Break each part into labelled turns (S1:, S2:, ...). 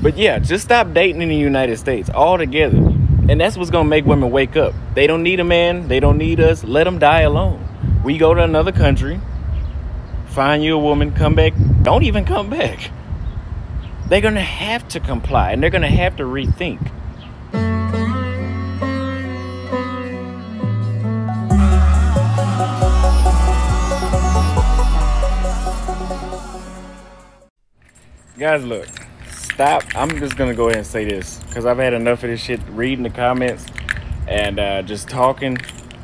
S1: But yeah, just stop dating in the United States altogether. And that's what's going to make women wake up. They don't need a man. They don't need us. Let them die alone. We go to another country, find you a woman, come back. Don't even come back. They're going to have to comply, and they're going to have to rethink. Guys, look. Stop. I'm just going to go ahead and say this, because I've had enough of this shit, reading the comments and just talking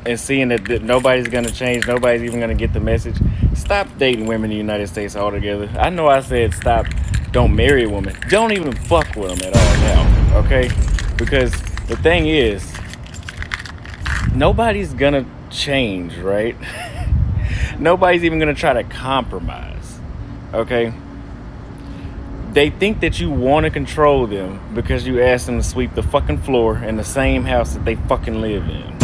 S1: and seeing that nobody's going to change. Nobody's even going to get the message. Stop dating women in the United States altogether. I know I said stop. Don't marry a woman. Don't even fuck with them at all now, okay? Because the thing is, nobody's going to change, right? Nobody's even going to try to compromise, okay? They think that you want to control them because you ask them to sweep the fucking floor in the same house that they fucking live in.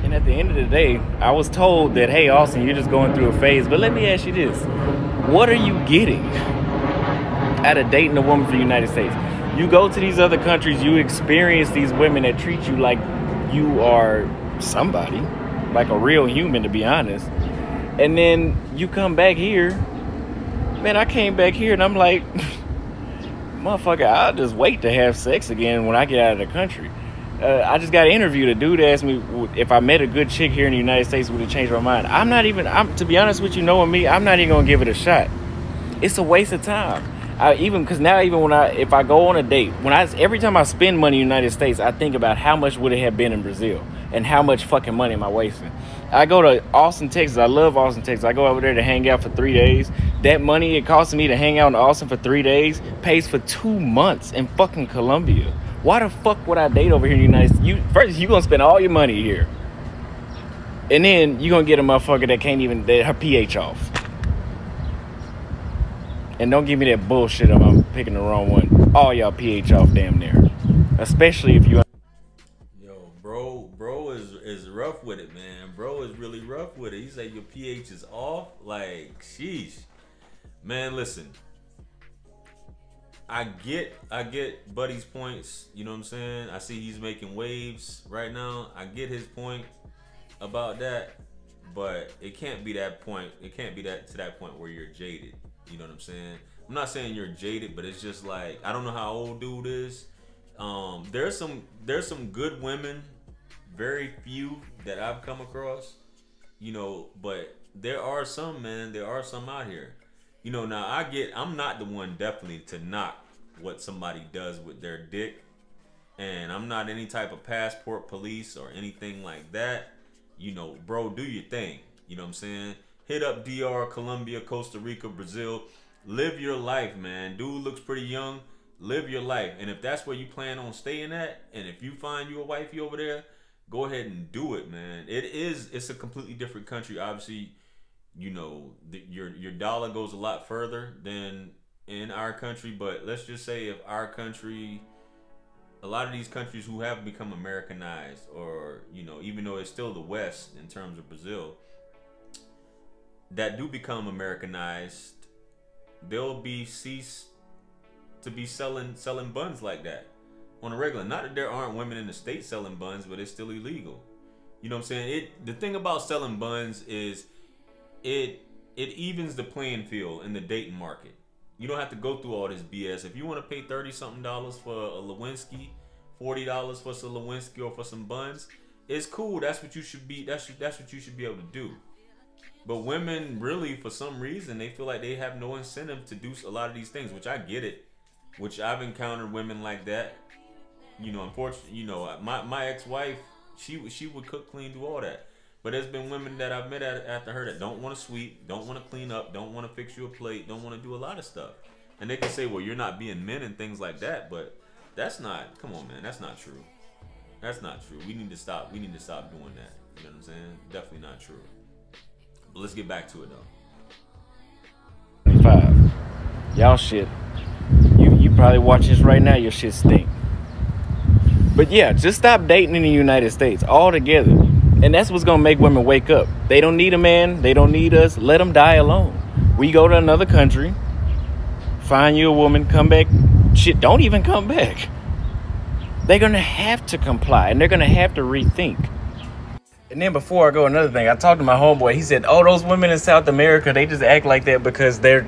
S1: And at the end of the day, I was told that, hey, Austin, you're just going through a phase. But let me ask you this. What are you getting out of dating a woman from the United States? You go to these other countries, you experience these women that treat you like you are somebody, like a real human, to be honest. And then you come back here. Man, I came back here and I'm like, motherfucker, I'll just wait to have sex again when I get out of the country. I just got interviewed. A dude asked me if I met a good chick here in the United States, would it change my mind? To be honest with you, knowing me, I'm not even gonna give it a shot. It's a waste of time. If I go on a date, every time I spend money in the United States, I think about how much would it have been in Brazil and how much fucking money am I wasting. I go to Austin, Texas. I love Austin, Texas. I go over there to hang out for 3 days. That money it costs me to hang out in Austin for 3 days pays for 2 months in fucking Colombia. Why the fuck would I date over here in the United States? First, you're going to spend all your money here. And then you're going to get a motherfucker that can't even, her pH off. And don't give me that bullshit if I'm picking the wrong one. All y'all pH off damn near. Especially if you...
S2: Yo, bro is rough with it, man. Bro is really rough with it. He said your pH is off. Like, sheesh. Man, listen. I get Buddy's points. You know what I'm saying? I see he's making waves right now. I get his point about that. But it can't be that point. It can't be to that point where you're jaded. You know what I'm saying? I'm not saying you're jaded, but it's just like, I don't know how old dude is. There's some good women, very few that I've come across, you know, but there are some, man. There are some out here. You know, now I'm not the one definitely to knock what somebody does with their dick. And I'm not any type of passport police or anything like that. You know, bro, do your thing. You know what I'm saying? Hit up DR, Colombia, Costa Rica, Brazil. Live your life, man. Dude looks pretty young. Live your life. And if that's where you plan on staying at, and if you find you a wifey over there, go ahead and do it, man. It's a completely different country. Obviously, you know, your dollar goes a lot further than in our country. But let's just say if our country, a lot of these countries who have become Americanized, or, you know, even though it's still the West in terms of Brazil, that do become Americanized, they'll be ceased to be selling buns like that on a regular. Not that there aren't women in the States selling buns, but it's still illegal. You know what I'm saying? The thing about selling buns is it evens the playing field in the dating market. You don't have to go through all this BS. If you want to pay $30-something for a Lewinsky, $40 for some Lewinsky or for some buns, it's cool. That's what you should be. That's what you should be able to do. But women really, for some reason, they feel like they have no incentive to do a lot of these things, which I get it. Which I've encountered women like that. You know, unfortunately, you know, my ex-wife, she would cook, clean, do all that. But there's been women that I've met after her that don't want to sweep, don't want to clean up, don't want to fix you a plate, don't want to do a lot of stuff. And they can say, well, you're not being men and things like that. But that's not, come on, man, that's not true. That's not true. We need to stop doing that. You know what I'm saying? Definitely not true. But let's get back to it though.
S1: 25. Y'all shit. You probably watch this right now, your shit stink. But yeah, just stop dating in the United States altogether. And that's what's gonna make women wake up. They don't need a man, they don't need us. Let them die alone. We go to another country, find you a woman, come back. shit, don't even come back. They're gonna have to comply, and they're gonna have to rethink. And then before I go, another thing, I talked to my homeboy. He said, "Oh, those women in South America, they just act like that because they're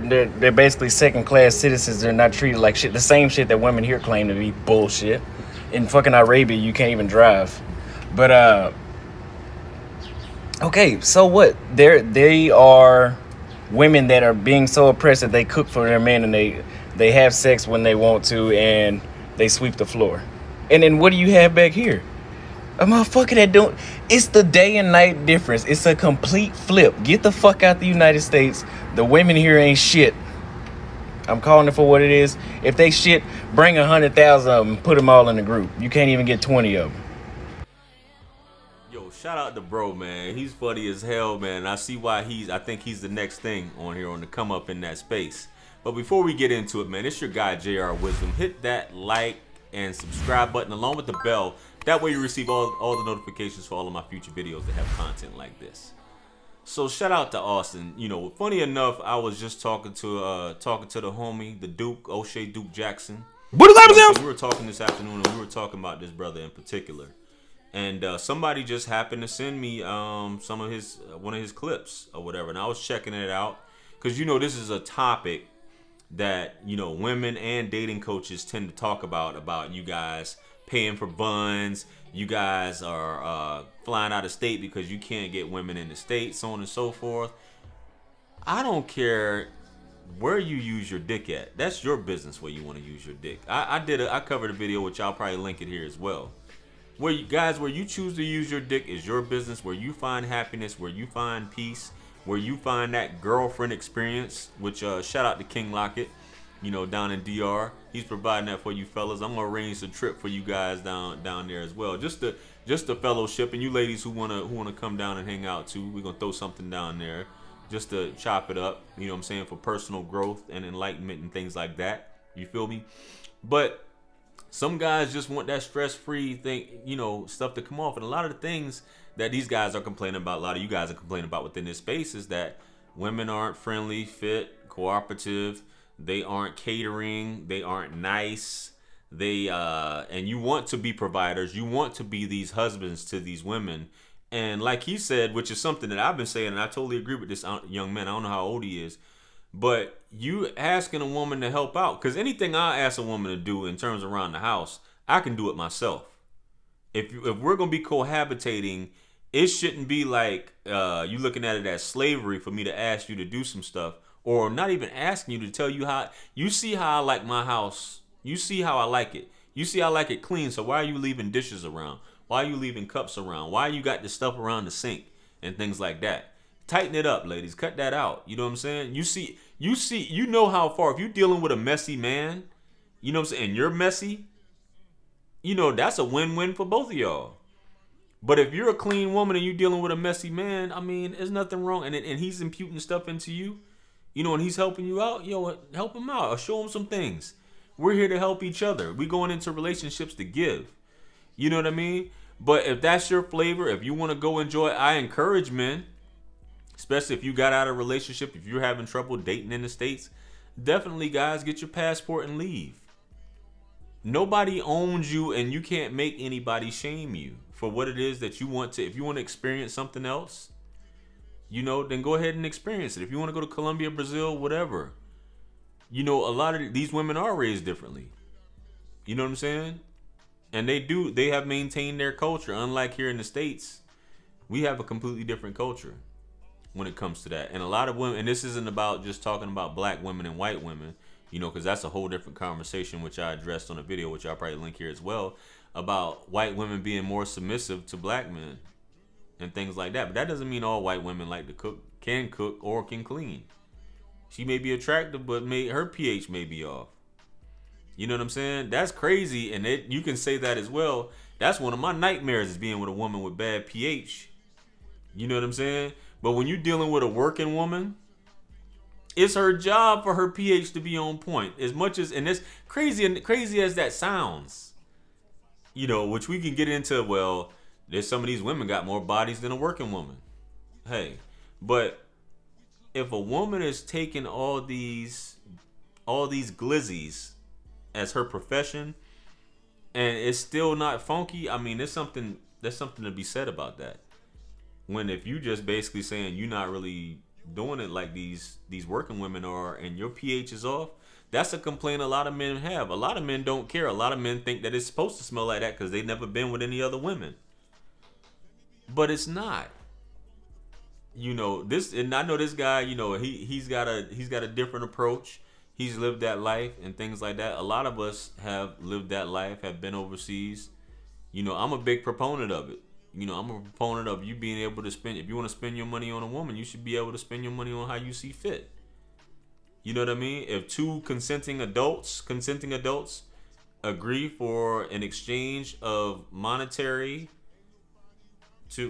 S1: basically second-class citizens. They're not treated like shit. The same shit that women here claim to be bullshit. In fucking Arabia, you can't even drive. But okay, so what? They are women that are being so oppressed that they cook for their men and they have sex when they want to and they sweep the floor. And then what do you have back here? A motherfucker that don't. It's the day and night difference. It's a complete flip. Get the fuck out the United States. The women here ain't shit. I'm calling it for what it is. If they shit, bring 100,000 of them. Put them all in the group. You can't even get 20 of them.
S2: Yo, shout out to bro, man. He's funny as hell, man. I see why I think he's the next thing on here on the come up in that space. But before we get into it, man, it's your guy JR Wisdom. Hit that like and subscribe button along with the bell. That way you receive all the notifications for all of my future videos that have content like this. So shout out to Austin. You know, funny enough, I was just talking to the homie, the Duke, O'Shea Duke Jackson.
S1: What is that?
S2: We were talking this afternoon, and we were talking about this brother in particular. And somebody just happened to send me one of his clips or whatever, and I was checking it out because, you know, this is a topic that, you know, women and dating coaches tend to talk about you guys paying for buns, you guys are flying out of state because you can't get women in the state, so on and so forth. I don't care where you use your dick at. That's your business where you want to use your dick. I covered a video which I'll probably link it here as well. Where you choose to use your dick is your business. Where you find happiness, where you find peace, where you find that girlfriend experience, which shout out to King Lockett, you know, down in DR. He's providing that for you fellas. I'm gonna arrange a trip for you guys down there as well. Just a fellowship, and you ladies who wanna come down and hang out too. We're gonna throw something down there just to chop it up, you know what I'm saying, for personal growth and enlightenment and things like that. You feel me? But some guys just want that stress-free thing, you know, stuff to come off. And a lot of the things that these guys are complaining about, a lot of you guys are complaining about within this space, is that women aren't friendly, fit, cooperative. They aren't catering. They aren't nice. And you want to be providers. You want to be these husbands to these women. And like he said, which is something that I've been saying, and I totally agree with this young man. I don't know how old he is. But you asking a woman to help out, because anything I ask a woman to do in terms around the house, I can do it myself. If we're going to be cohabitating, it shouldn't be like you looking at it as slavery for me to ask you to do some stuff. Or not even asking you to tell you how. You see how I like my house. You see how I like it. You see I like it clean. So why are you leaving dishes around? Why are you leaving cups around? Why you got the stuff around the sink and things like that? Tighten it up, ladies. Cut that out. You know what I'm saying? You know how far. If you're dealing with a messy man, you know what I'm saying, and you're messy, you know, that's a win-win for both of y'all. But if you're a clean woman and you're dealing with a messy man, I mean, there's nothing wrong. And he's imputing stuff into you. You know, and he's helping you out, yo, help him out or show him some things. We're here to help each other. We going into relationships to give. You know what I mean? But if that's your flavor, if you want to go enjoy, I encourage men, especially if you got out of a relationship, if you're having trouble dating in the States, definitely, guys, get your passport and leave. Nobody owns you, and you can't make anybody shame you for what it is that you want to. If you want to experience something else, you know, then go ahead and experience it. If you want to go to Colombia, Brazil, whatever. You know, a lot of these women are raised differently. You know what I'm saying? And they have maintained their culture. Unlike here in the States, we have a completely different culture when it comes to that. And a lot of women, and this isn't about just talking about black women and white women, you know, because that's a whole different conversation, which I addressed on a video, which I'll probably link here as well, about white women being more submissive to black men and things like that. But that doesn't mean all white women like to cook, or can clean. She may be attractive, but her pH may be off. You know what I'm saying? That's crazy, and you can say that as well. That's one of my nightmares, is being with a woman with bad pH. You know what I'm saying? But when you're dealing with a working woman, it's her job for her pH to be on point. As much as, and as crazy as that sounds, you know, which we can get into, well, there's some of these women got more bodies than a working woman. Hey, but if a woman is taking all these glizzies as her profession, and it's still not funky. I mean, there's something to be said about that. When if you just basically saying you're not really doing it like these working women are, and your pH is off, that's a complaint a lot of men have. A lot of men don't care. A lot of men think that it's supposed to smell like that because they've never been with any other women. But it's not. You know, this, and I know this guy, you know, he's got a different approach. He's lived that life and things like that. A lot of us have lived that life, have been overseas. You know, I'm a big proponent of it. You know, I'm a proponent of you being able to spend, if you want to spend your money on a woman, you should be able to spend your money on how you see fit. You know what I mean? If two consenting adults agree for an exchange of monetary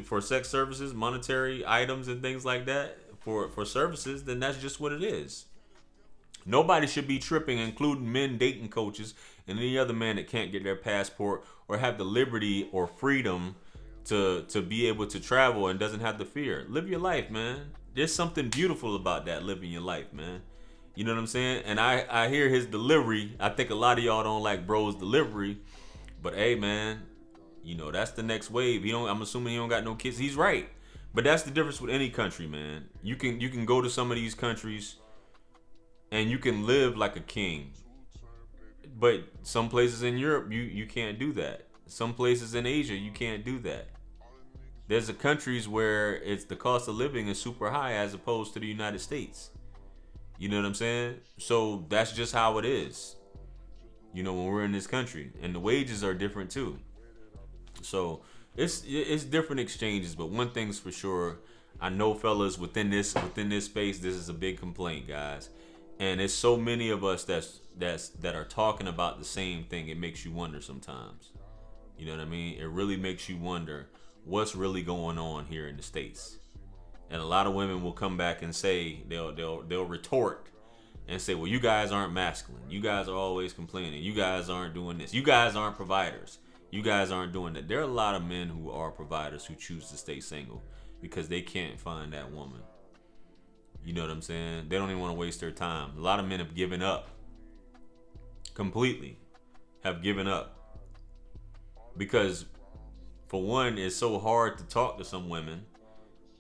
S2: for sex services, monetary items and things like that for services, then that's just what it is. Nobody should be tripping, including men dating coaches and any other man that can't get their passport or have the liberty or freedom to be able to travel and doesn't have the fear. Live your life, man. There's something beautiful about that, living your life, man. You know what I'm saying? And I hear his delivery. I think a lot of y'all don't like bro's delivery, but hey, man, you know, that's the next wave. I'm assuming he don't got no kids. He's right. But that's the difference with any country, man. You can go to some of these countries and you can live like a king. But some places in Europe, you can't do that. Some places in Asia, you can't do that. There's countries where it's the cost of living is super high as opposed to the United States. You know what I'm saying? So that's just how it is. You know, when we're in this country, and the wages are different too. So it's different exchanges, but one thing's for sure, I know fellas within this space, this is a big complaint, guys. And it's so many of us that are talking about the same thing. It makes you wonder sometimes. You know what I mean? It really makes you wonder what's really going on here in the States. And a lot of women will come back and say, they'll retort and say, well, you guys aren't masculine. You guys are always complaining. You guys aren't doing this. You guys aren't providers. You guys aren't doing that. There are a lot of men who are providers who choose to stay single because they can't find that woman. You know what I'm saying? They don't even want to waste their time. A lot of men have given up. Completely have given up. Because for one, it's so hard to talk to some women.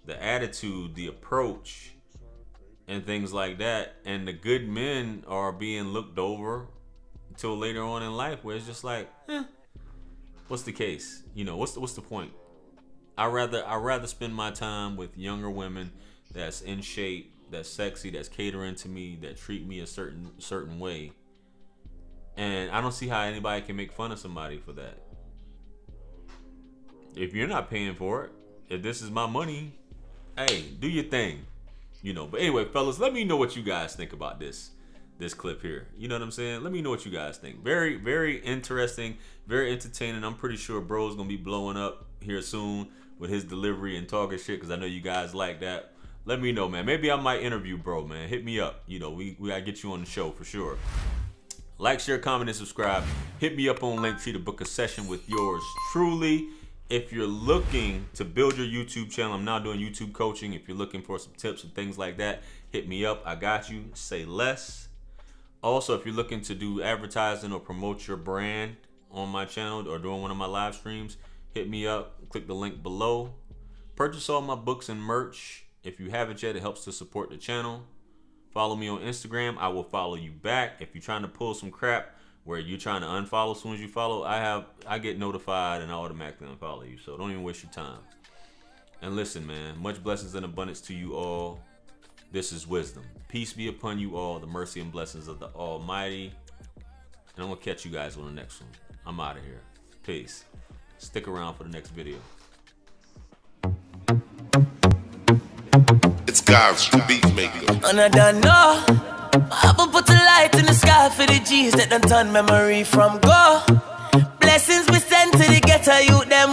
S2: The attitude, the approach, and things like that. And the good men are being looked over until later on in life where it's just like, what's the case? You know, what's the point? I'd rather spend my time with younger women that's in shape, that's sexy, that's catering to me, that treat me a certain way. And I don't see how anybody can make fun of somebody for that. If you're not paying for it, if this is my money, hey, do your thing. You know, but anyway, fellas, let me know what you guys think about this clip here. You know what I'm saying? Let me know what you guys think. Very, very interesting, very entertaining. I'm pretty sure bro's gonna be blowing up here soon with his delivery and talking shit, because I know you guys like that. Let me know, man. Maybe I might interview bro, man. Hit me up. You know, we gotta get you on the show for sure. Like, share, comment, and subscribe. Hit me up on Linktree to book a session with yours truly. If you're looking to build your YouTube channel, I'm now doing YouTube coaching. If you're looking for some tips and things like that, hit me up. I got you. Say less. Also, if you're looking to do advertising or promote your brand on my channel or during one of my live streams, hit me up. Click the link below. Purchase all my books and merch. If you haven't yet, it helps to support the channel. Follow me on Instagram. I will follow you back. If you're trying to pull some crap where you're trying to unfollow as soon as you follow, I get notified and I automatically unfollow you. So don't even waste your time. And listen, man, much blessings and abundance to you all. This is wisdom. Peace be upon you all, the mercy and blessings of the Almighty. And I'm gonna catch you guys on the next one. I'm out of here. Peace. Stick around for the next video.
S3: It's God's the beat maker.
S4: And I don't know. I will put a light in the sky for the G's that done turn memory from go. Blessings we send to the ghetto youth them.